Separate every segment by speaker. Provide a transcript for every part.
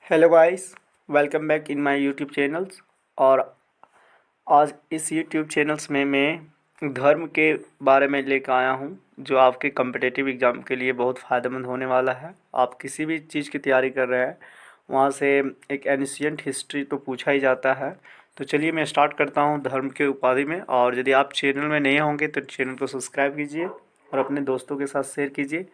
Speaker 1: Hello guys, welcome back in my YouTube channels. और आज इस यूट्यूब चैनल्स में मैं धर्म के बारे में लेकर आया हूँ, जो आपके कम्पिटिटिव एग्ज़ाम के लिए बहुत फ़ायदेमंद होने वाला है। आप किसी भी चीज़ की तैयारी कर रहे हैं, वहाँ से एक एनिशिएंट हिस्ट्री तो पूछा ही जाता है। तो चलिए मैं स्टार्ट करता हूँ धर्म के उपाधि में। और यदि आप चैनल में नए होंगे तो चैनल को सब्सक्राइब कीजिए और अपने दोस्तों के साथ शेयर कीजिए,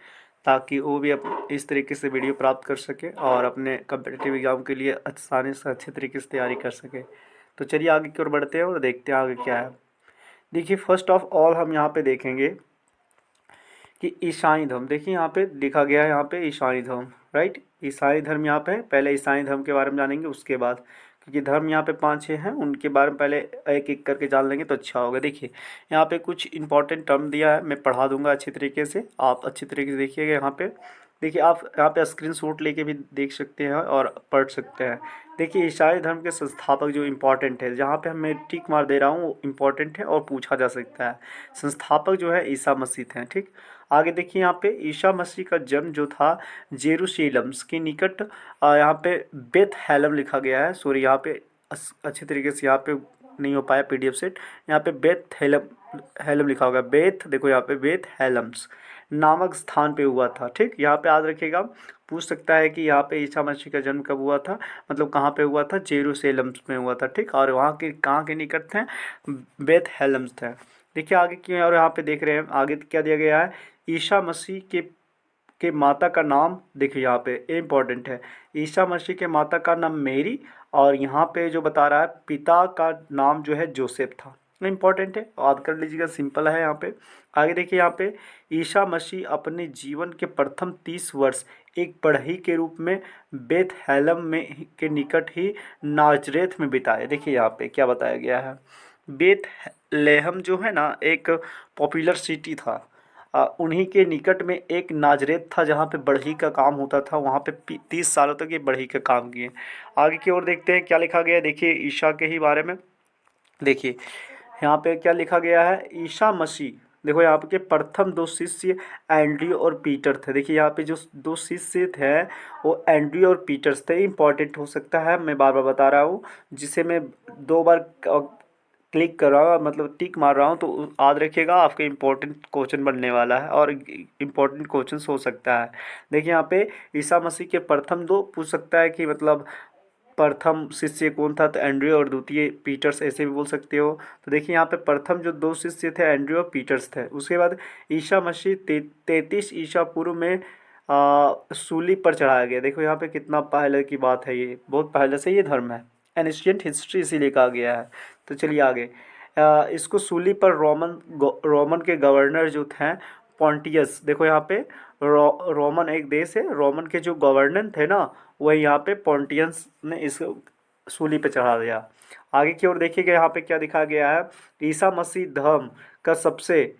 Speaker 1: ताकि वो भी इस तरीके से वीडियो प्राप्त कर सके और अपने कम्पिटिटिव एग्ज़ाम के लिए आसानी से अच्छे तरीके से तैयारी कर सके। तो चलिए आगे की ओर बढ़ते हैं और देखते हैं आगे क्या है। देखिए, फर्स्ट ऑफ ऑल हम यहाँ पे देखेंगे कि ईसाई धर्म। देखिए यहाँ पे लिखा गया है, यहाँ पे ईसाई धर्म, राइट। ईसाई धर्म यहाँ पे है। पहले ईसाई धर्म के बारे में जानेंगे, उसके बाद, क्योंकि धर्म यहाँ पे 5-6 हैं, उनके बारे में पहले एक एक करके जान लेंगे तो अच्छा होगा। देखिए यहाँ पे कुछ इंपॉर्टेंट टर्म दिया है, मैं पढ़ा दूंगा अच्छी तरीके से, आप अच्छी तरीके से देखिएगा। यहाँ पे देखिए, आप यहाँ पे स्क्रीनशॉट लेके भी देख सकते हैं और पढ़ सकते हैं। देखिए, ईसाई धर्म के संस्थापक जो इम्पोर्टेंट है, जहाँ पे मैं टिक मार दे रहा हूँ वो इम्पोर्टेंट है और पूछा जा सकता है। संस्थापक जो है ईसा मसीह हैं, ठीक। आगे देखिए, यहाँ पे ईसा मसीह का जन्म जो था जेरूशलेम के निकट, यहाँ पे बेथलेहम लिखा गया है। सॉरी, यहाँ पे अच्छे तरीके से यहाँ पे नहीं हो पाया पीडीएफ सेट। यहाँ पे बेथलेहम हेलम लिखा होगा। बेथ, देखो यहाँ पे बेथलेहम्स नामक स्थान पे हुआ था, ठीक। यहाँ पे याद रखिएगा, पूछ सकता है कि यहाँ पे ईसा मसीह का जन्म कब हुआ था, मतलब कहाँ पे हुआ था, जेरूशलेम में हुआ था, ठीक। और वहाँ के कहाँ के निकट थे, बेथलेहम थे। देखिए आगे क्यों, और यहाँ पे देख रहे हैं आगे क्या दिया गया है, ईसा मसीह के माता का नाम। देखिए यहाँ पे इम्पोर्टेंट है, ईसा मसीह के माता का नाम मेरी, और यहाँ पे जो बता रहा है पिता का नाम जो है जोसेफ था। इम्पोर्टेंट है, याद कर लीजिएगा, सिंपल है यहाँ पे। आगे देखिए यहाँ पे, ईसा मसीह अपने जीवन के प्रथम 30 वर्ष एक पढ़ई के रूप में बेथलेहम में के निकट ही नाजरेथ में बिताए। देखिए यहाँ पे क्या बताया गया है, बेथलेहम जो है ना एक पॉपुलर सिटी था, उन्हीं के निकट में एक नाजरेथ था जहाँ पे बढ़ई का काम होता था। वहाँ पे 30 सालों तक ये बढ़ई का काम किए। आगे की ओर देखते हैं क्या लिखा गया है। देखिए ईसा के ही बारे में, देखिए यहाँ पे क्या लिखा गया है, ईसा मसीह, देखो यहाँ पे के प्रथम 2 शिष्य एंड्रयू और पीटर थे। देखिए यहाँ पे जो 2 शिष्य थे वो एंड्रयू और पीटर्स थे। इंपॉर्टेंट हो सकता है, मैं बार बार बता रहा हूँ, जिसे मैं 2 बार क्लिक कर रहा हूँ, मतलब टिक मार रहा हूँ, तो याद रखिएगा आपके इम्पोर्टेंट क्वेश्चन बनने वाला है और इम्पोर्टेंट क्वेश्चन हो सकता है। देखिए यहाँ पे ईसा मसीह के प्रथम 2 पूछ सकता है कि मतलब प्रथम शिष्य कौन था, तो एंड्रयू, और द्वितीय पीटर्स, ऐसे भी बोल सकते हो। तो देखिए यहाँ पे प्रथम जो 2 शिष्य थे एंड्रयू और पीटर्स थे। उसके बाद ईसा मसीह 33 ईसा पूर्व में सूली पर चढ़ाया गया। देखो यहाँ पे कितना पहले की बात है, ये बहुत पहले से ये धर्म है, एनिशिएंट हिस्ट्री इसीलिए कहा गया है। तो चलिए आगे, इसको सूली पर रोमन के गवर्नर जो थे पॉन्टियस, देखो यहाँ पे रोमन एक देश है, रोमन के जो गवर्नर थे ना, वही यहाँ पे पॉन्टियंस ने इस सूली पे चढ़ा दिया। आगे की ओर देखिएगा, यहाँ पे क्या दिखा गया है, ईसा मसीह धर्म का सबसे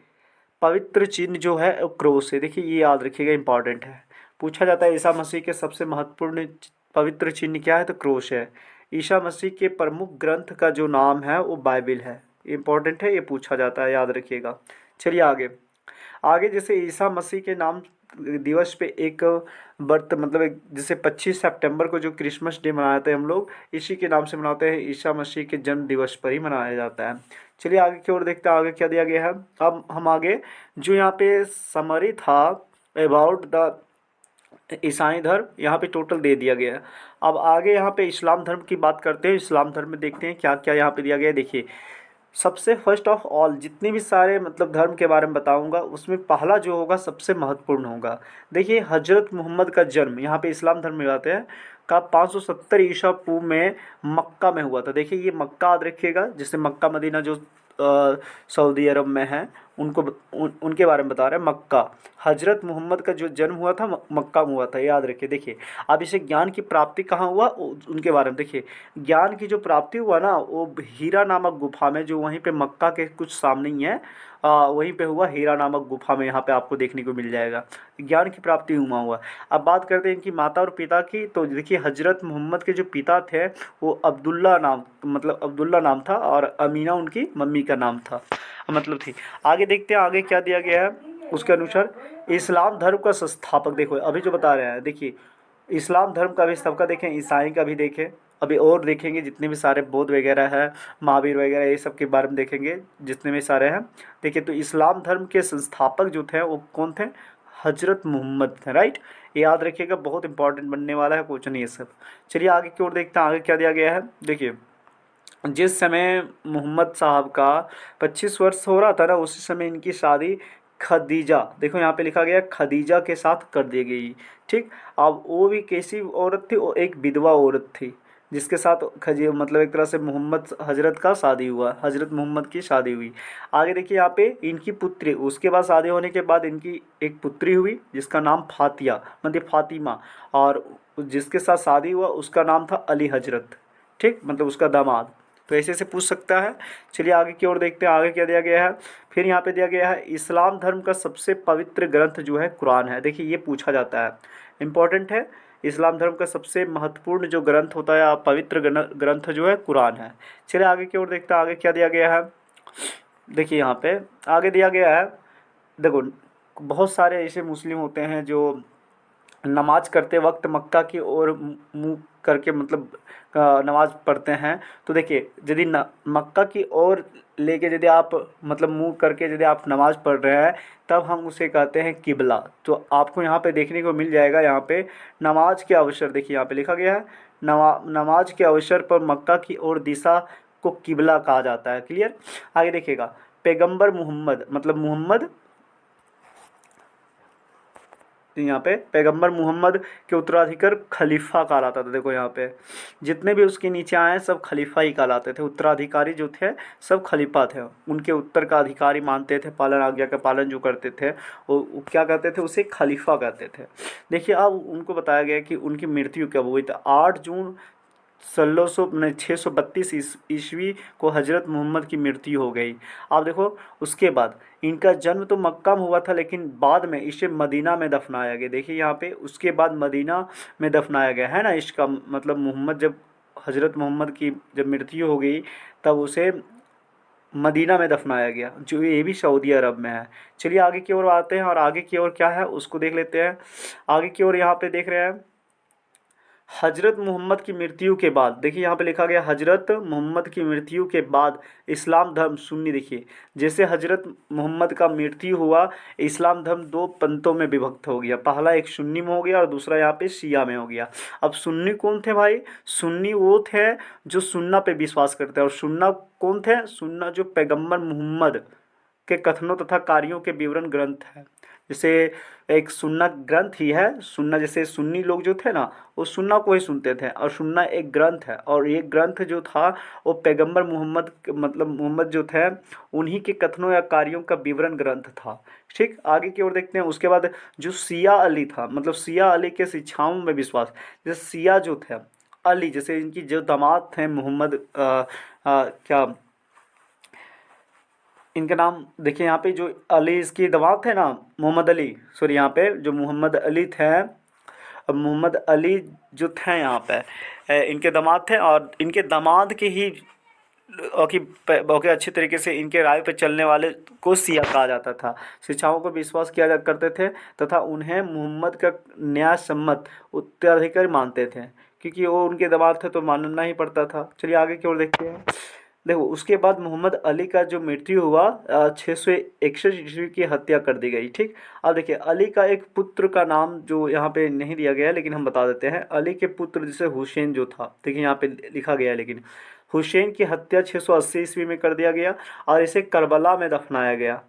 Speaker 1: पवित्र चिन्ह जो है वो क्रोस है। देखिए ये याद रखिएगा, इंपॉर्टेंट है, पूछा जाता है ईसा मसीह के सबसे महत्वपूर्ण पवित्र चिन्ह क्या है, तो क्रोस है। ईसा मसीह के प्रमुख ग्रंथ का जो नाम है वो बाइबिल है। इंपॉर्टेंट है, ये पूछा जाता है, याद रखिएगा। चलिए आगे, आगे जैसे ईसा मसीह के नाम दिवस पे एक बर्थ, मतलब एक जैसे 25 सितंबर को जो क्रिसमस डे मनाते हैं हम लोग, इसी के नाम से मनाते हैं, ईसा मसीह के जन्म दिवस पर ही मनाया जाता है। चलिए आगे की ओर देखते हैं आगे क्या दिया गया है। अब हम आगे जो यहाँ पे समरी था अबाउट द ईसाई धर्म, यहाँ पे टोटल दे दिया गया है। अब आगे यहाँ पे इस्लाम धर्म की बात करते हैं। इस्लाम धर्म में देखते हैं क्या क्या यहाँ पे दिया गया है। देखिए सबसे फर्स्ट ऑफ ऑल, जितने भी सारे मतलब धर्म के बारे में बताऊंगा, उसमें पहला जो होगा सबसे महत्वपूर्ण होगा। देखिए हजरत मोहम्मद का जन्म यहाँ पे इस्लाम धर्म में आते हैं का 570 ईसा पूर्व में मक्का में हुआ था। देखिए ये मक्का याद रखिएगा, जैसे मक्का मदीना जो सऊदी अरब में है, उनके बारे में बता रहे हैं। मक्का, हजरत मोहम्मद का जो जन्म हुआ था मक्का में हुआ था, याद रखिए। देखिए अब इसे ज्ञान की प्राप्ति कहाँ हुआ उनके बारे में देखिए। ज्ञान की जो प्राप्ति हुआ ना वो हीरा नामक गुफा में, जो वहीं पे मक्का के कुछ सामने ही है, वहीं पे हुआ, हीरा नामक गुफा में, यहाँ पे आपको देखने को मिल जाएगा। ज्ञान की प्राप्ति हुआ। अब बात करते हैं इनकी माता और पिता की। तो देखिए हजरत मोहम्मद के जो पिता थे वो अब्दुल्ला नाम, मतलब अब्दुल्ला नाम था, और अमीना उनकी मम्मी का नाम था, मतलब थी। आगे देखते हैं आगे क्या दिया गया है उसके अनुसार। इस्लाम धर्म का संस्थापक, देखो अभी जो बता रहे हैं, देखिए इस्लाम धर्म का भी सबका देखें, ईसाई का भी देखें, अभी और देखेंगे जितने भी सारे बौद्ध वगैरह है, महावीर वगैरह, ये सब के बारे में देखेंगे जितने भी सारे हैं। देखिए तो इस्लाम धर्म के संस्थापक जो थे वो कौन थे? हजरत मोहम्मद थे, राइट। ये याद रखिएगा, बहुत इंपॉर्टेंट बनने वाला है क्वेश्चन ये सब। चलिए आगे की ओर देखते हैं, आगे क्या दिया गया है। देखिए जिस समय मोहम्मद साहब का 25 वर्ष हो रहा था ना, उसी समय इनकी शादी खदीजा, देखो यहाँ पे लिखा गया खदीजा के साथ कर दी गई। ठीक। अब वो भी कैसी औरत थी? वो एक विधवा औरत थी जिसके साथ खजी मतलब एक तरह से मोहम्मद हजरत का शादी हुआ, हजरत मोहम्मद की शादी हुई। आगे देखिए यहाँ पे इनकी पुत्री, उसके बाद शादी होने के बाद इनकी एक पुत्री हुई जिसका नाम फातिया मतलब फातिमा, और जिसके साथ शादी हुआ उसका नाम था अली हजरत। ठीक, मतलब उसका दामाद। तो ऐसे से पूछ सकता है। चलिए आगे की ओर देखते हैं, आगे क्या दिया गया है। फिर यहाँ पे दिया गया है इस्लाम धर्म का सबसे पवित्र ग्रंथ जो है कुरान है। देखिए ये पूछा जाता है, इम्पोर्टेंट है। इस्लाम धर्म का सबसे महत्वपूर्ण जो ग्रंथ होता है या पवित्र ग्रंथ जो है कुरान है। चलिए आगे की ओर देखते हैं, आगे क्या दिया गया है। देखिए यहाँ पे आगे दिया गया है, देखो बहुत सारे ऐसे मुस्लिम होते हैं जो नमाज करते वक्त मक्का की ओर मुँह करके मतलब नमाज पढ़ते हैं। तो देखिए यदि न मक्का की ओर लेके यदि आप मतलब मुँह करके यदि आप नमाज पढ़ रहे हैं तब हम उसे कहते हैं किबला। तो आपको यहाँ पे देखने को मिल जाएगा, यहाँ पे नमाज के अवसर, देखिए यहाँ पे लिखा गया है नमाज के अवसर पर मक्का की ओर दिशा को किबला कहा जाता है। क्लियर। आगे देखिएगा, पैगंबर मोहम्मद मतलब मोहम्मद, यहाँ पे पैगंबर मोहम्मद के उत्तराधिकार खलीफा कहलाता था। देखो यहाँ पे जितने भी उसके नीचे आए सब खलीफा ही कहलाते थे, उत्तराधिकारी जो थे सब खलीफा थे, उनके उत्तर का अधिकारी मानते थे, पालन आज्ञा का पालन जो करते थे वो क्या कहते थे? उसे खलीफा कहते थे। देखिए अब उनको बताया गया कि उनकी मृत्यु कब हुई, तो 8 जून 632 ईस्वी को हज़रत मोहम्मद की मृत्यु हो गई। आप देखो उसके बाद इनका जन्म तो मक्का में हुआ था लेकिन बाद में इसे मदीना में दफनाया गया। देखिए यहाँ पे उसके बाद मदीना में दफनाया गया है ना, इसका मतलब मोहम्मद जब हज़रत मोहम्मद की जब मृत्यु हो गई तब उसे मदीना में दफनाया गया, जो ये भी सऊदी अरब में है। चलिए आगे की ओर आते हैं और आगे की ओर क्या है उसको देख लेते हैं। आगे की ओर यहाँ पे देख रहे हैं हजरत मोहम्मद की मृत्यु के बाद, देखिए यहाँ पे लिखा गया हजरत मोहम्मद की मृत्यु के बाद इस्लाम धर्म सुन्नी। देखिए जैसे हजरत मोहम्मद का मृत्यु हुआ इस्लाम धर्म 2 पंथों में विभक्त हो गया, पहला एक सुन्नी में हो गया और दूसरा यहाँ पे शिया में हो गया। अब सुन्नी कौन थे भाई? सुन्नी वो थे जो सुन्ना पे विश्वास करते हैं, और सुन्ना कौन थे? सुन्ना जो पैगम्बर मोहम्मद के कथनों तथा कार्यों के विवरण ग्रंथ है। जैसे एक सुन्ना ग्रंथ ही है, सुन्ना जैसे सुन्नी लोग जो थे ना वो सुन्ना को ही सुनते थे, और सुन्ना एक ग्रंथ है, और ये ग्रंथ जो था वो पैगंबर मोहम्मद मतलब मोहम्मद जो थे उन्हीं के कथनों या कार्यों का विवरण ग्रंथ था। ठीक, आगे की ओर देखते हैं। उसके बाद जो सिया अली था मतलब सिया अली के शिक्षाओं में विश्वास, जैसे सिया जो थे अली, जैसे इनकी जो दामाद थे मोहम्मद क्या इनका नाम देखिए यहाँ पे जो अली इसकी दामाद थे ना मोहम्मद अली, सॉरी यहाँ पे जो मोहम्मद अली थे, मोहम्मद अली जो थे यहाँ पे इनके दामाद थे, और इनके दामाद के ही ओके अच्छी तरीके से इनके राय पे चलने वाले को सिया कहा जाता था। शिक्षाओं को विश्वास किया जा करते थे तथा उन्हें मोहम्मद का न्याय सम्मत उत्तराधिकारी मानते थे, क्योंकि वो उनके दामाद थे तो मानना ही पड़ता था। चलिए आगे की ओर देखते हैं। देखो उसके बाद मोहम्मद अली का जो मृत्यु हुआ 661 ईस्वी की हत्या कर दी गई। ठीक। अब देखिए अली का एक पुत्र का नाम जो यहाँ पे नहीं दिया गया है लेकिन हम बता देते हैं, अली के पुत्र जैसे हुसैन जो था, देखिए यहाँ पे लिखा गया है, लेकिन हुसैन की हत्या 680 ईस्वी में कर दिया गया और इसे करबला में दफनाया गया।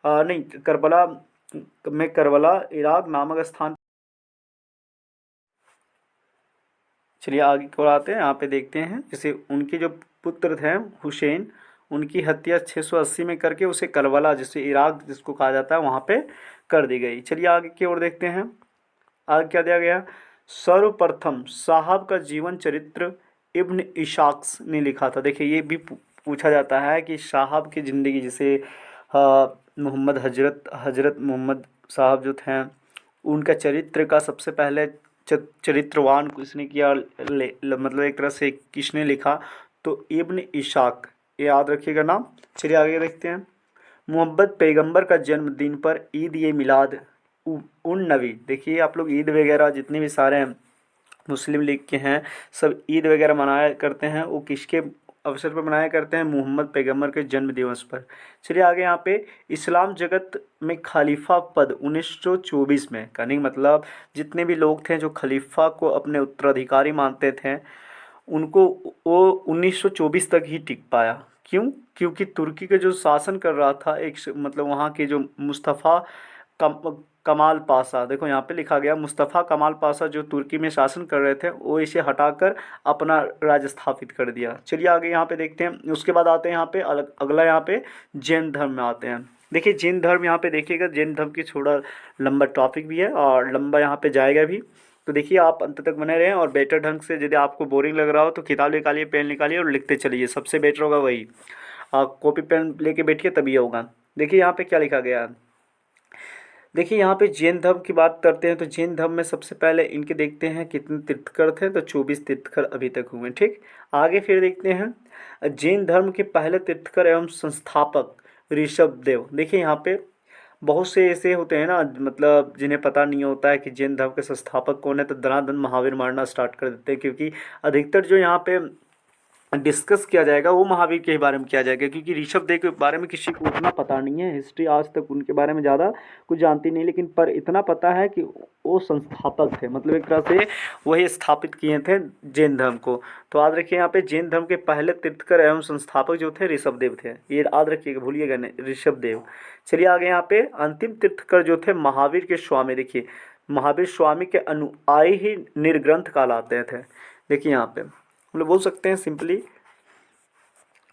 Speaker 1: नहीं, करबला इराक नामक स्थान। चलिए आगे की ओर आते हैं, यहाँ पे देखते हैं जैसे उनके जो पुत्र थे हुसैन, उनकी हत्या 680 में करके उसे करबला जिसे इराक जिसको कहा जाता है वहाँ पे कर दी गई। चलिए आगे की ओर देखते हैं, आगे क्या दिया गया। सर्वप्रथम साहब का जीवन चरित्र इब्न इशाक्स ने लिखा था। देखिए ये भी पूछा जाता है कि साहब की ज़िंदगी जैसे मोहम्मद हजरत मोहम्मद साहब जो थे उनका चरित्र का सबसे पहले चरित्रवान किसने किया, मतलब एक तरह से किसने लिखा, तो इब्न इशाक, ये याद रखिएगा नाम। चलिए आगे देखते हैं। मोहम्मद पैगंबर का जन्मदिन पर ईद ए मिलाद उन नबी, देखिए आप लोग ईद वगैरह जितने भी सारे हैं मुस्लिम लीग के हैं, सब ईद वगैरह मनाया करते हैं। वो किसके अवसर पर मनाया करते हैं? मोहम्मद पैगम्बर के जन्म दिवस पर। चलिए आगे यहाँ पे इस्लाम जगत में खलीफा पद 1924 में, कहने का मतलब जितने भी लोग थे जो खलीफा को अपने उत्तराधिकारी मानते थे, उनको वो 1924 तक ही टिक पाया। क्यों? क्योंकि तुर्की का जो शासन कर रहा था मतलब वहाँ के जो मुस्तफ़ा कमाल पाशा, देखो यहाँ पे लिखा गया मुस्तफ़ा कमाल पाशा जो तुर्की में शासन कर रहे थे, वो इसे हटाकर अपना राज्य स्थापित कर दिया। चलिए आगे यहाँ पे देखते हैं। उसके बाद आते हैं यहाँ पे अगला यहाँ पे जैन धर्म में आते हैं। देखिए जैन धर्म यहाँ पे देखिएगा, जैन धर्म की थोड़ा लंबा टॉपिक भी है और लंबा यहाँ पे जाएगा भी, तो देखिए आप अंत तक बने रहें। और बेटर ढंग से, यदि आपको बोरिंग लग रहा हो तो किताब निकालिए, पेन निकालिए और लिखते चलिए, सबसे बेटर होगा वही। कॉपी पेन लेके बैठिए तभी होगा। देखिए यहाँ पे क्या लिखा गया है। देखिए यहाँ पे जैन धर्म की बात करते हैं तो जैन धर्म में सबसे पहले इनके देखते हैं कितने तीर्थंकर थे, तो 24 तीर्थंकर अभी तक हुए। ठीक, आगे फिर देखते हैं जैन धर्म के पहले तीर्थंकर एवं संस्थापक ऋषभ देव। देखिए यहाँ पे बहुत से ऐसे होते हैं ना, मतलब जिन्हें पता नहीं होता है कि जैन धर्म के संस्थापक कौन है, तो दनादन महावीर मारना स्टार्ट कर देते हैं, क्योंकि अधिकतर जो यहाँ पे डिस्कस किया जाएगा वो महावीर के बारे में किया जाएगा, क्योंकि ऋषभ देव के बारे में किसी को उतना पता नहीं है। हिस्ट्री आज तक उनके बारे में ज़्यादा कुछ जानती नहीं, लेकिन पर इतना पता है कि वो संस्थापक थे, मतलब एक तरह से वही स्थापित किए थे जैन धर्म को। तो याद रखिए यहाँ पे जैन धर्म के पहले तीर्थंकर एवं संस्थापक जो थे ऋषभ देव थे, ये याद रखिएगा, भूलिएगा नहीं, ऋषभ देव। चलिए आगे यहाँ पे अंतिम तीर्थंकर जो थे महावीर के स्वामी। देखिए महावीर स्वामी के अनुयायी ही निर्ग्रंथ कहलाते थे। देखिए यहाँ पे हम लोग बोल सकते हैं सिंपली,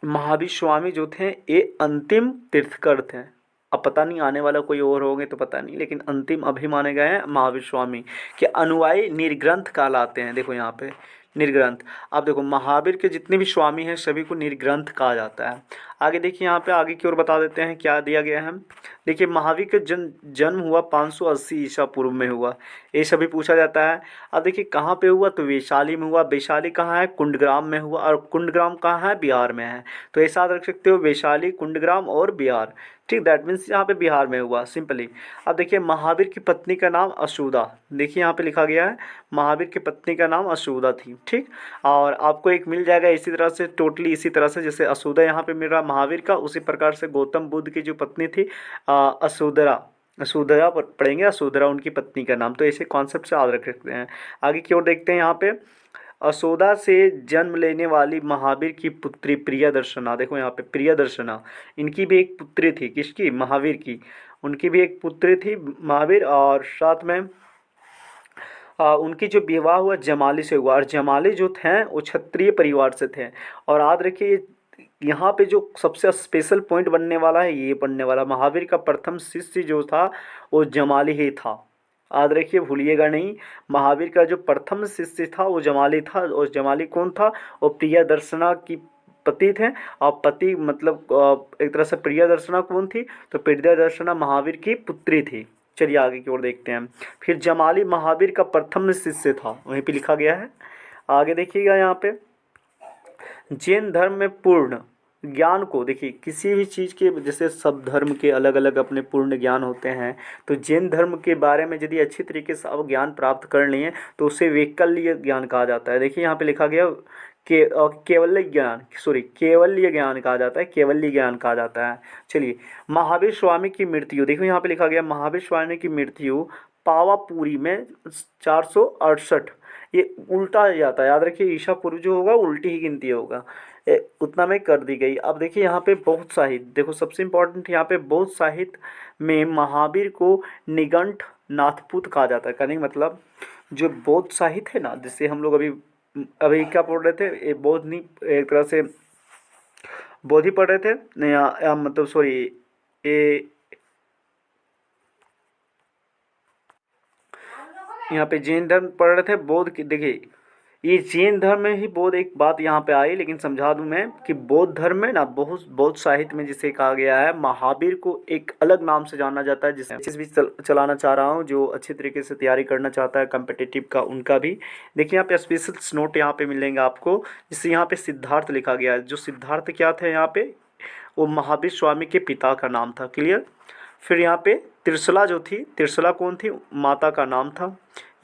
Speaker 1: महावीर स्वामी जो थे ये अंतिम तीर्थंकर थे। अब पता नहीं आने वाला कोई और होंगे तो पता नहीं, लेकिन अंतिम अभी माने गए हैं महावीर स्वामी के अनुयायी निर्ग्रंथ कहलाते हैं। देखो यहाँ पे निर्ग्रंथ। अब देखो महावीर के जितने भी स्वामी हैं सभी को निर्ग्रंथ कहा जाता है। आगे देखिए यहाँ पे आगे की ओर बता देते हैं क्या दिया गया है। देखिए महावीर का जन्म हुआ 580 ईसा पूर्व में हुआ, ये सभी पूछा जाता है। अब देखिए कहाँ पे हुआ, तो वैशाली में हुआ। वैशाली कहाँ है? कुंडग्राम में हुआ। और कुंडग्राम कहाँ है? बिहार में है। तो ऐसा याद रख सकते हो, वैशाली, कुंडग्राम और बिहार। ठीक, दैट मीन्स यहाँ पे बिहार में हुआ सिंपली। अब देखिए महावीर की पत्नी का नाम अशोदा। देखिए यहाँ पे लिखा गया है महावीर की पत्नी का नाम अशोदा थी। ठीक, और आपको एक मिल जाएगा इसी तरह से, टोटली इसी तरह से जैसे अशोदा यहाँ पे मिल रहा महावीर का, उसी प्रकार से गौतम बुद्ध की जो पत्नी थी अशोधरा, अशोधरा पढ़ेंगे, अशोधरा उनकी पत्नी का नाम। तो ऐसे कॉन्सेप्ट से याद रख सकते हैं। आगे की ओर देखते हैं यहाँ पे अशोदा से जन्म लेने वाली महावीर की पुत्री प्रियदर्शना। देखो यहाँ पे प्रियदर्शना, इनकी भी एक पुत्री थी, किसकी? महावीर की। उनकी भी एक पुत्री थी महावीर, और साथ में उनकी जो विवाह हुआ जमाली से हुआ, और जमाली जो थे वो क्षत्रिय परिवार से थे। और याद रखिए यहाँ पे जो सबसे स्पेशल पॉइंट बनने वाला है, ये बनने वाला महावीर का प्रथम शिष्य जो था वो जमाली ही था। याद रखिए, भूलिएगा नहीं, महावीर का जो प्रथम शिष्य था वो जमाली था। और जमाली कौन था? वो प्रियदर्शना की पति थे। और पति मतलब एक तरह से प्रियदर्शना कौन थी? तो प्रियदर्शना महावीर की पुत्री थी। चलिए आगे की ओर देखते हैं। फिर जमाली महावीर का प्रथम शिष्य था, वहीं पे लिखा गया है। आगे देखिएगा यहाँ पे जैन धर्म में पूर्ण ज्ञान को, देखिए किसी भी चीज़ के, जैसे सब धर्म के अलग अलग अपने पूर्ण ज्ञान होते हैं, तो जैन धर्म के बारे में यदि अच्छी तरीके से आप ज्ञान प्राप्त कर लिए तो उसे वैकल्य ज्ञान कहा जाता है। देखिए यहाँ पे लिखा गया केवल्य ज्ञान, सॉरी केवल्य ज्ञान कहा जाता है, केवल्य ज्ञान कहा जाता है। चलिए महावीर स्वामी की मृत्यु, देखो यहाँ पे लिखा गया महावीर स्वामी की मृत्यु पावापुरी में 468, ये उल्टा आ जाता है, याद रखिए ईसा पूर्व जो होगा उल्टी ही गिनती होगा, उतना में कर दी गई। अब देखिए यहाँ पे बौद्ध साहित्य, देखो सबसे इम्पोर्टेंट यहाँ पे बौद्ध साहित्य में महावीर को निगंठ नाथपुत कहा जाता है। कहने का मतलब जो बौद्ध साहित्य है ना, जिससे हम लोग अभी अभी क्या पढ़ रहे थे, ये बौद्ध नहीं, एक तरह से बौद्ध ही पढ़ रहे थे नहीं, मतलब सॉरी, ये यहाँ पे जैन धर्म पढ़ रहे थे, बौद्ध की। देखिए ये जैन धर्म में ही बौद्ध, एक बात यहाँ पे आई, लेकिन समझा दूं मैं कि बौद्ध धर्म में ना बहुत बौद्ध साहित्य में जिसे कहा गया है महावीर को एक अलग नाम से जाना जाता है, जिसे भी चलाना चाह रहा हूँ, जो अच्छी तरीके से तैयारी करना चाहता है कम्पिटिटिव का, उनका भी। देखिए यहाँ पे स्पेशल नोट यहाँ पे मिलेंगे आपको, जिससे यहाँ पे सिद्धार्थ लिखा गया है। जो सिद्धार्थ क्या थे यहाँ पे, वो महावीर स्वामी के पिता का नाम था। क्लियर। फिर यहाँ पे त्रिशला जो थी, त्रिशला कौन थी, माता का नाम था।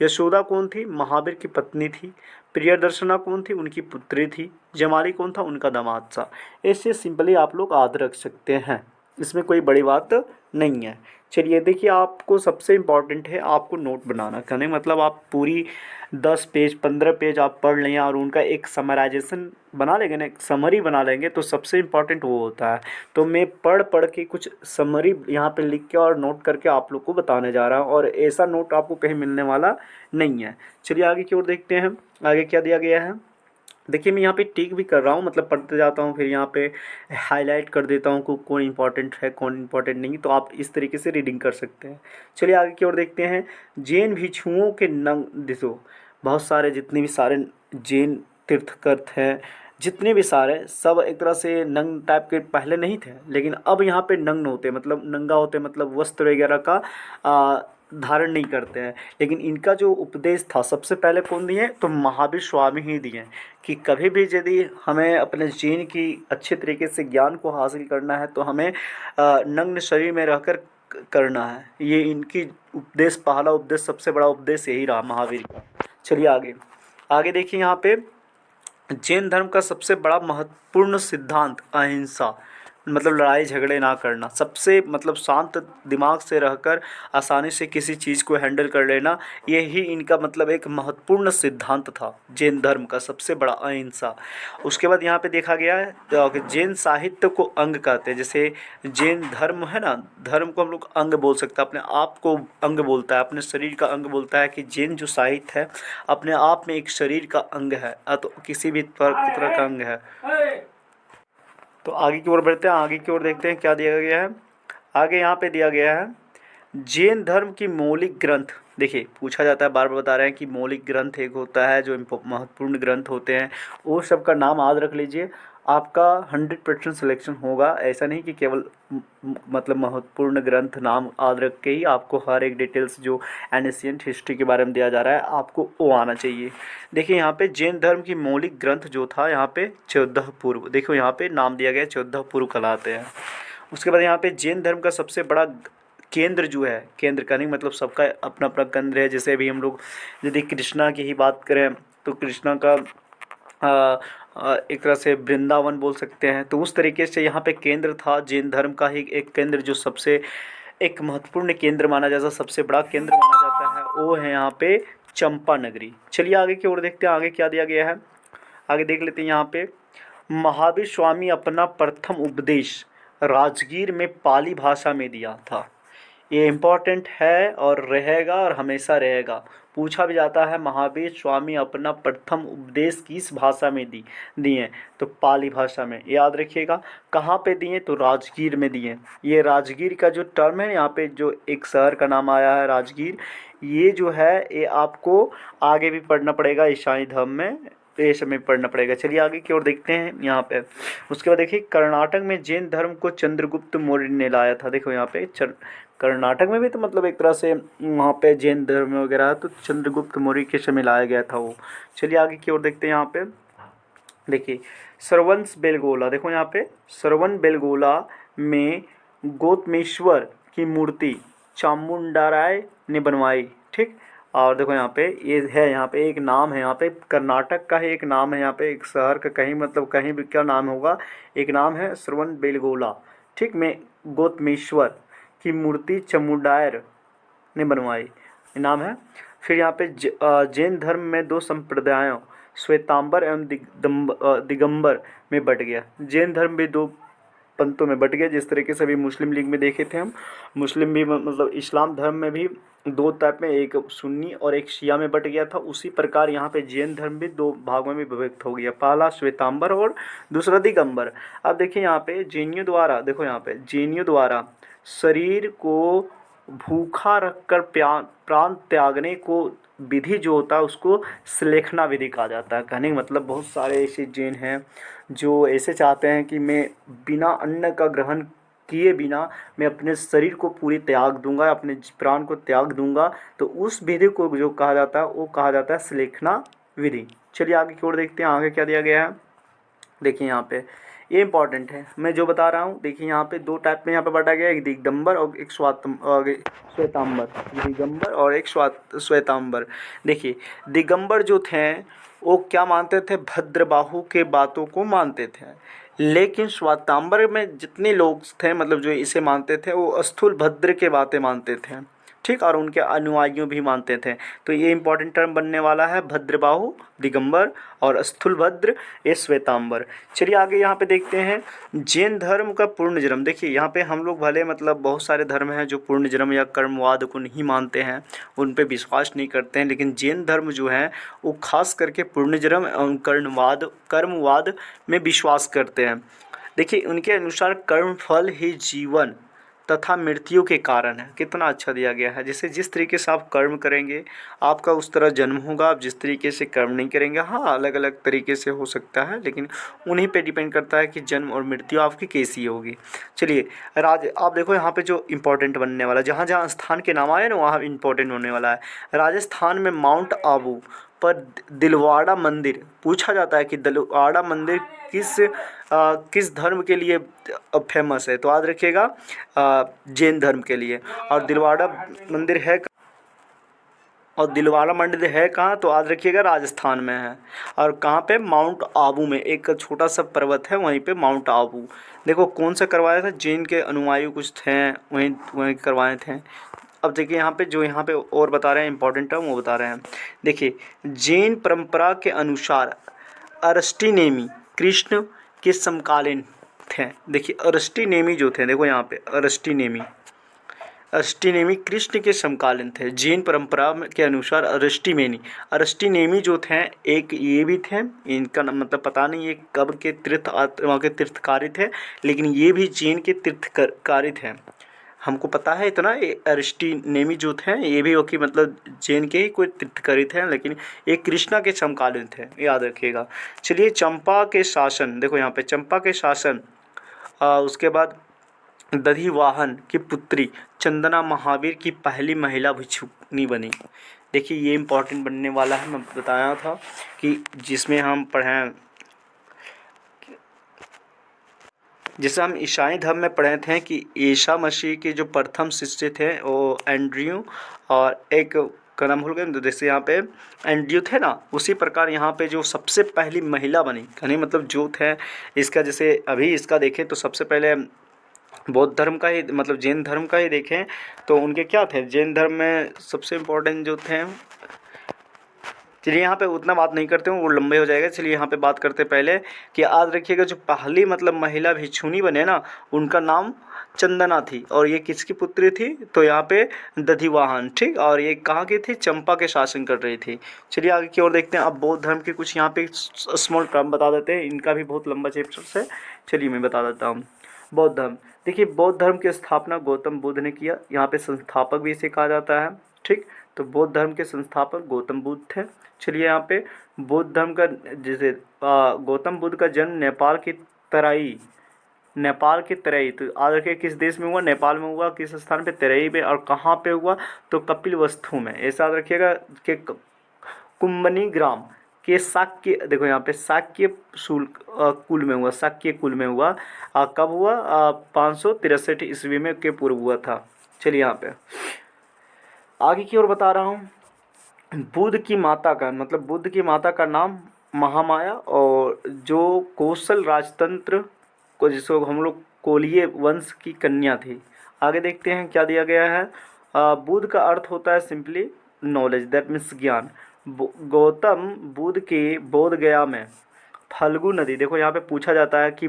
Speaker 1: यशोदा कौन थी, महावीर की पत्नी थी। प्रियदर्शना कौन थी, उनकी पुत्री थी। जमाली कौन था, उनका दामाद था। ऐसे सिंपली आप लोग याद रख सकते हैं, इसमें कोई बड़ी बात नहीं है। चलिए देखिए, आपको सबसे इम्पॉर्टेंट है आपको नोट बनाना, कहने का मतलब आप पूरी 10 पेज 15 पेज आप पढ़ लें और उनका एक समराइजेशन बना लेंगे ना, एक समरी बना लेंगे, तो सबसे इम्पॉर्टेंट वो होता है। तो मैं पढ़ पढ़ के कुछ समरी यहाँ पे लिख के और नोट करके आप लोग को बताने जा रहा हूँ, और ऐसा नोट आपको कहीं मिलने वाला नहीं है। चलिए आगे की ओर देखते हैं, आगे क्या दिया गया है। देखिए मैं यहाँ पे टिक भी कर रहा हूँ, मतलब पढ़ते जाता हूँ, फिर यहाँ पे हाईलाइट कर देता हूँ को कौन इंपॉर्टेंट है कौन इंपॉर्टेंट नहीं, तो आप इस तरीके से रीडिंग कर सकते हैं। चलिए आगे की ओर देखते हैं। जैन भिक्षुओं के नंग दिसो, बहुत सारे जितने भी सारे जैन तीर्थकर हैं, जितने भी सारे सब एक तरह से नंग टाइप के पहले नहीं थे, लेकिन अब यहाँ पे नग्न होते, मतलब नंगा होते, मतलब वस्त्र वगैरह का धारण नहीं करते हैं। लेकिन इनका जो उपदेश था सबसे पहले कौन दिए, तो महावीर स्वामी ही दिए, कि कभी भी यदि हमें अपने जीन की अच्छे तरीके से ज्ञान को हासिल करना है तो हमें नग्न शरीर में रहकर करना है। ये इनकी उपदेश, पहला उपदेश, सबसे बड़ा उपदेश यही रहा महावीर का। चलिए आगे, आगे देखिए यहाँ पे जैन धर्म का सबसे बड़ा महत्वपूर्ण सिद्धांत अहिंसा, मतलब लड़ाई झगड़े ना करना, सबसे मतलब शांत दिमाग से रहकर आसानी से किसी चीज़ को हैंडल कर लेना, यही इनका मतलब एक महत्वपूर्ण सिद्धांत था जैन धर्म का, सबसे बड़ा अहिंसा। उसके बाद यहाँ पे देखा गया है कि जैन साहित्य को अंग कहते हैं। जैसे जैन धर्म है ना, धर्म को हम लोग अंग बोल सकते हैं, अपने आप को अंग बोलता है, अपने शरीर का अंग बोलता है, कि जैन जो साहित्य है अपने आप में एक शरीर का अंग है, तो किसी भी तरह का अंग है। तो आगे की ओर बढ़ते हैं, आगे की ओर देखते हैं क्या दिया गया है। आगे यहाँ पे दिया गया है जैन धर्म की मौलिक ग्रंथ। देखिए पूछा जाता है, बार बार बता रहे हैं कि मौलिक ग्रंथ एक होता है जो महत्वपूर्ण ग्रंथ होते हैं, वो सब का नाम याद रख लीजिए, आपका 100% सिलेक्शन होगा। ऐसा नहीं कि केवल मतलब महत्वपूर्ण ग्रंथ नाम याद रख के ही आपको हर एक डिटेल्स जो एंशिएंट हिस्ट्री के बारे में दिया जा रहा है आपको वो आना चाहिए। देखिए यहाँ पे जैन धर्म की मौलिक ग्रंथ जो था यहाँ पे 14 पूर्व, देखो यहाँ पे नाम दिया गया 14 पूर्व कहलाते हैं। उसके बाद यहाँ पे जैन धर्म का सबसे बड़ा केंद्र जो है, केंद्र का नहीं मतलब सबका अपना अपना केंद्र है। जैसे अभी हम लोग यदि कृष्णा की ही बात करें तो कृष्णा का एक तरह से वृंदावन बोल सकते हैं, तो उस तरीके से यहाँ पे केंद्र था जैन धर्म का ही एक केंद्र, जो सबसे एक महत्वपूर्ण केंद्र माना जाता है, सबसे बड़ा केंद्र माना जाता है, वो है यहाँ पे चंपा नगरी। चलिए आगे की ओर देखते हैं, आगे क्या दिया गया है, आगे देख लेते हैं। यहाँ पे महावीर स्वामी अपना प्रथम उपदेश राजगीर में पाली भाषा में दिया था। ये इम्पॉर्टेंट है और रहेगा और हमेशा रहेगा। पूछा भी जाता है महावीर स्वामी अपना प्रथम उपदेश किस भाषा में दिए, तो पाली भाषा में, याद रखिएगा। कहाँ पे दिए, तो राजगीर में दिए। ये राजगीर का जो टर्म है, यहाँ पे जो एक शहर का नाम आया है राजगीर, ये जो है ये आपको आगे भी पढ़ना पड़ेगा ईसाई धर्म में, तो ये समय पढ़ना पड़ेगा। चलिए आगे की ओर देखते हैं यहाँ पे। उसके बाद देखिए कर्नाटक में जैन धर्म को चंद्रगुप्त मौर्य ने लाया था। देखो यहाँ पे कर्नाटक में भी तो मतलब एक तरह से वहाँ पे जैन धर्म वगैरह तो चंद्रगुप्त मौर्य के समय लाया गया था वो। चलिए आगे की ओर देखते हैं। यहाँ पे देखिए श्रवण बेलगोला, देखो यहाँ पे श्रवण बेलगोला में गौतमेश्वर की मूर्ति चामुंडाराय ने बनवाई, ठीक। और देखो यहाँ पे ये है, यहाँ पे एक नाम है, यहाँ पे कर्नाटक का ही एक नाम है, यहाँ पे एक शहर का कहीं मतलब कहीं भी क्या नाम होगा, एक नाम है श्रवण बेलगोला, ठीक, में गौतमेश्वर की मूर्ति चामुंडायर ने बनवाई, ये नाम है। फिर यहाँ पे जैन धर्म में दो संप्रदायों श्वेतांबर एवं दिगंबर में बट गया। जैन धर्म भी दो पंथों में बट गया, जिस तरीके से अभी मुस्लिम लीग में देखे थे हम, मुस्लिम भी मतलब इस्लाम धर्म में भी दो टाइप में, एक सुन्नी और एक शिया में बट गया था, उसी प्रकार यहाँ पे जैन धर्म भी दो भागों में विभक्त हो गया, पहला श्वेतांबर और दूसरा दिगंबर। अब देखिए यहाँ पे जैनियों द्वारा, देखो यहाँ पे जैनियों द्वारा शरीर को भूखा रखकर प्राण त्यागने को विधि जो होता है उसको श्लेखना विधि कहा जाता है। कहने का मतलब बहुत सारे ऐसे जैन हैं जो ऐसे चाहते हैं कि मैं बिना अन्न का ग्रहण किए बिना मैं अपने शरीर को पूरी त्याग दूंगा, अपने प्राण को त्याग दूंगा, तो उस विधि को जो कहा जाता है वो कहा जाता है श्लेखना विधि। चलिए आगे की ओर देखते हैं, आगे क्या दिया गया है। देखिए यहाँ पे ये इंपॉर्टेंट है मैं जो बता रहा हूँ। देखिए यहाँ पे दो टाइप में यहाँ पे बांटा गया, एक दिगंबर और एक श्वेतांबर। दिगंबर और एक श्वेतांबर। देखिए दिगंबर जो थे वो क्या मानते थे, भद्रबाहु के बातों को मानते थे, लेकिन श्वेतांबर में जितने लोग थे मतलब जो इसे मानते थे वो स्थूल भद्र के बातें मानते थे, ठीक, और उनके अनुयायियों भी मानते थे। तो ये इंपॉर्टेंट टर्म बनने वाला है, भद्रबाहु दिगंबर और स्थूलभद्र ये श्वेतांबर। चलिए आगे यहाँ पे देखते हैं जैन धर्म का पूर्ण जन्म। देखिए यहाँ पे हम लोग भले मतलब बहुत सारे धर्म हैं जो पूर्ण जन्म या कर्मवाद को नहीं मानते हैं, उन पे विश्वास नहीं करते हैं, लेकिन जैन धर्म जो है वो खास करके पूर्ण जन्म एवं कर्मवाद में विश्वास करते हैं। देखिए उनके अनुसार कर्म फल ही जीवन तथा मृत्यु के कारण है। कितना अच्छा दिया गया है, जैसे जिस तरीके से आप कर्म करेंगे आपका उस तरह जन्म होगा, आप जिस तरीके से कर्म नहीं करेंगे, हाँ अलग अलग तरीके से हो सकता है, लेकिन उन्हीं पे डिपेंड करता है कि जन्म और मृत्यु आपकी कैसी होगी। चलिए आप देखो यहाँ पे जो इम्पोर्टेंट बनने वाला, जहाँ जहाँ स्थान के नाम आए ना वहाँ इम्पोर्टेंट होने वाला है। राजस्थान में माउंट आबू पर दिलवाड़ा मंदिर, पूछा जाता है कि दिलवाड़ा मंदिर किस धर्म के लिए फेमस है, तो याद रखिएगा जैन धर्म के लिए। और दिलवाड़ा मंदिर है कहाँ, तो याद रखिएगा राजस्थान में है। और कहाँ पे, माउंट आबू में, एक छोटा सा पर्वत है वहीं पे माउंट आबू। देखो कौन सा करवाया था, जैन के अनुयायी कुछ थे वहीं करवाए थे। अब देखिए यहाँ पे और बता रहे हैं इंपॉर्टेंट टर्म वो बता रहे हैं। देखिए जैन परंपरा के अनुसार अरस्टिनेमी कृष्ण के समकालीन थे। देखिए अरस्टिनेमी जो थे, देखो यहाँ पे अरस्टिनेमी कृष्ण के समकालीन थे। जैन परंपरा के अनुसार अरस्टिनेमी जो थे एक ये भी थे, इनका मतलब पता नहीं ये कब के वहाँ के तीर्थकारी थे, लेकिन ये भी जैन के तीर्थकारी थे। हमको पता है इतना, ये अरस्टिनेमी जो थे ये भी कि मतलब जैन के ही कोई तीर्थकारी थे, लेकिन ये कृष्णा के समकालीन थे, याद रखिएगा। चलिए चंपा के शासन, देखो यहाँ पे चंपा के शासन, उसके बाद दधिवाहन की पुत्री चंदना महावीर की पहली महिला भिक्षुणी बनी। देखिए ये इम्पोर्टेंट बनने वाला है, मैं बताया था कि जिसमें हम पढ़ें, जैसे हम ईसाई धर्म में पढ़े थे कि ईसा मसीह के जो प्रथम शिष्य थे वो एंड्रयू और एक का नाम भूल गए, जैसे यहाँ पे एंड्रयू थे ना, उसी प्रकार यहाँ पे जो सबसे पहली महिला बनी, यानी मतलब जो थे इसका, जैसे अभी इसका देखें तो सबसे पहले बौद्ध धर्म का ही मतलब जैन धर्म का ही देखें तो उनके क्या थे, जैन धर्म में सबसे इम्पोर्टेंट जो थे। चलिए यहाँ पे उतना बात नहीं करते हूँ, वो लंबे हो जाएगा। चलिए यहाँ पे बात करते पहले कि याद रखिएगा जो पहली मतलब महिला भिक्षुणी बने ना, उनका नाम चंदना थी, और ये किसकी पुत्री थी, तो यहाँ पे दधिवाहन, ठीक, और ये कहाँ की थी, चंपा के शासन कर रही थी। चलिए आगे की ओर देखते हैं। अब बौद्ध धर्म के कुछ यहाँ पे स्मॉल टर्म बता देते हैं, इनका भी बहुत लंबा चैप्टर है, चलिए मैं बता देता हूँ। बौद्ध धर्म, देखिए बौद्ध धर्म की स्थापना गौतम बुद्ध ने किया, यहाँ पे संस्थापक भी इसे कहा जाता है, ठीक, तो बौद्ध धर्म के संस्थापक गौतम बुद्ध थे। चलिए यहाँ पे बौद्ध धर्म का, जैसे गौतम बुद्ध का जन्म नेपाल की तराई, तो याद रखिए किस देश में हुआ, नेपाल में हुआ, किस स्थान पे, तराई पे, और कहाँ पे हुआ, तो कपिलवस्तु में, ऐसा याद रखिएगा कि कुंभनी ग्राम के शाक्य, देखो यहाँ पे शाक्य कुल में हुआ, शाक्य कुल में हुआ। कब हुआ, 563 ईस्वी में के पूर्व हुआ था। चलिए यहाँ पे आगे की ओर बता रहा हूँ। बुद्ध की माता का नाम महामाया, और जो कौशल राजतंत्र को जिसको हम लोग कोलिय वंश की कन्या थी। आगे देखते हैं क्या दिया गया है। बुद्ध का अर्थ होता है सिंपली नॉलेज, दैट मीन्स ज्ञान। गौतम बुद्ध के बोध गया में फल्गु नदी, देखो यहाँ पे पूछा जाता है कि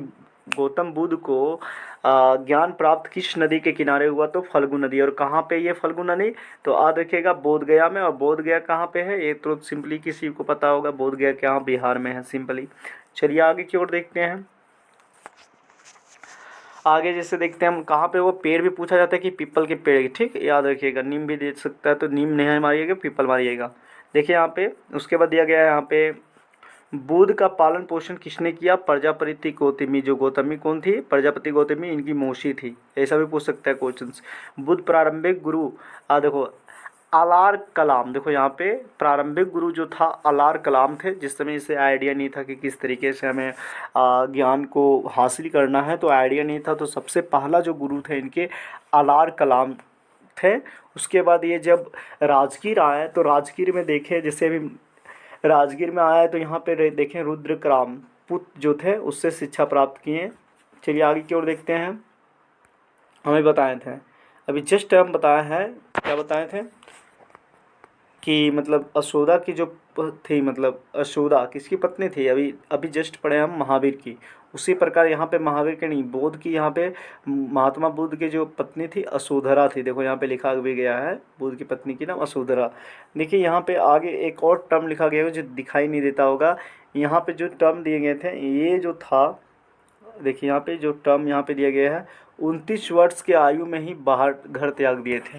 Speaker 1: गौतम बुद्ध को ज्ञान प्राप्त किस नदी के किनारे हुआ, तो फल्गु नदी। और कहाँ पे ये फल्गु नदी, तो याद रखिएगा बोध गया में। और बोध गया कहाँ पे है, ये तो सिंपली किसी को पता होगा, बोध गया कहाँ, बिहार में है सिंपली। चलिए आगे की ओर देखते हैं। आगे जैसे देखते हैं हम कहाँ पे, वो पेड़ भी पूछा जाता है कि पीपल के पेड़, ठीक, याद रखिएगा। नीम भी दे सकता है, तो नीम नहीं मारिएगा, पीपल मारिएगा। देखिए यहाँ पे उसके बाद दिया गया है, यहाँ पे बुद्ध का पालन पोषण किसने किया, प्रजापति गौतमी। जो गौतमी कौन थी, प्रजापति गौतमी इनकी मौसी थी, ऐसा भी पूछ सकता है क्वेश्चन। बुद्ध प्रारंभिक गुरु, देखो अलार कलाम, देखो यहाँ पे प्रारंभिक गुरु जो था अलार कलाम थे, जिस समय इसे आइडिया नहीं था कि किस तरीके से हमें ज्ञान को हासिल करना है, तो आइडिया नहीं था, तो सबसे पहला जो गुरु थे इनके अलार कलाम थे। उसके बाद ये जब राजगीर आए तो राजगीर में देखे, जैसे अभी राजगीर में आया तो यहाँ पे देखें रुद्रक्राम पुत्र जो थे उससे शिक्षा प्राप्त किए। चलिए आगे की ओर देखते हैं। हमें बताए थे अभी जस्ट हम बताए हैं, क्या बताए थे कि मतलब यशोदा की जो थी, मतलब यशोदा किसकी पत्नी थी, अभी अभी जस्ट पढ़े हम महावीर की। उसी प्रकार यहाँ पे महावीर के नहीं, बोध की, यहाँ पे महात्मा बुद्ध की जो पत्नी थी यशोधरा थी। देखो यहाँ पे लिखा भी गया है बुद्ध की पत्नी की नाम यशोधरा। देखिए यहाँ पे आगे एक और टर्म लिखा गया है जो दिखाई नहीं देता होगा। यहाँ पे जो टर्म दिए गए थे ये जो था, देखिए यहाँ पे जो टर्म यहाँ पे दिया गया है, 29 वर्ष की आयु में ही बाहर घर त्याग दिए थे।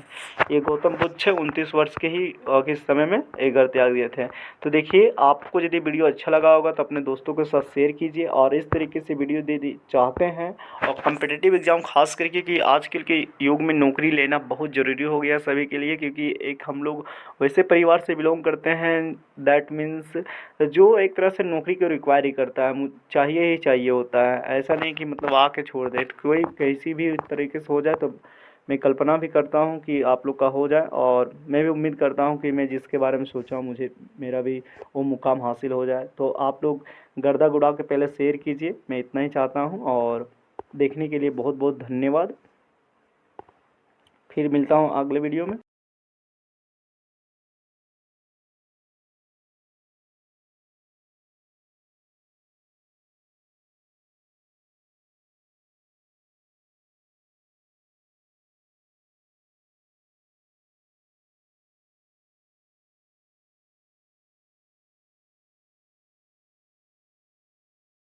Speaker 1: ये गौतम बुद्ध छे 29 वर्ष के ही के समय में एक घर त्याग दिए थे। तो देखिए आपको यदि वीडियो अच्छा लगा होगा तो अपने दोस्तों के साथ शेयर कीजिए, और इस तरीके से वीडियो दे चाहते हैं और कम्पिटिटिव एग्ज़ाम खास करके कि आजकल के युग में नौकरी लेना बहुत ज़रूरी हो गया सभी के लिए, क्योंकि एक हम लोग वैसे परिवार से बिलोंग करते हैं, दैट मीन्स जो एक तरह से नौकरी को रिक्वायर ही करता है, चाहिए ही चाहिए होता है। ऐसा नहीं कि मतलब आके छोड़ दे, कोई कैसी भी तरीके से हो जाए तो मैं कल्पना भी करता हूँ कि आप लोग का हो जाए, और मैं भी उम्मीद करता हूँ कि मैं जिसके बारे में सोचा हूँ मुझे मेरा भी वो मुकाम हासिल हो जाए। तो आप लोग गर्दा गुड़ा के पहले शेयर कीजिए, मैं इतना ही चाहता हूँ। और देखने के लिए बहुत बहुत धन्यवाद। फिर मिलता हूँ अगले वीडियो में।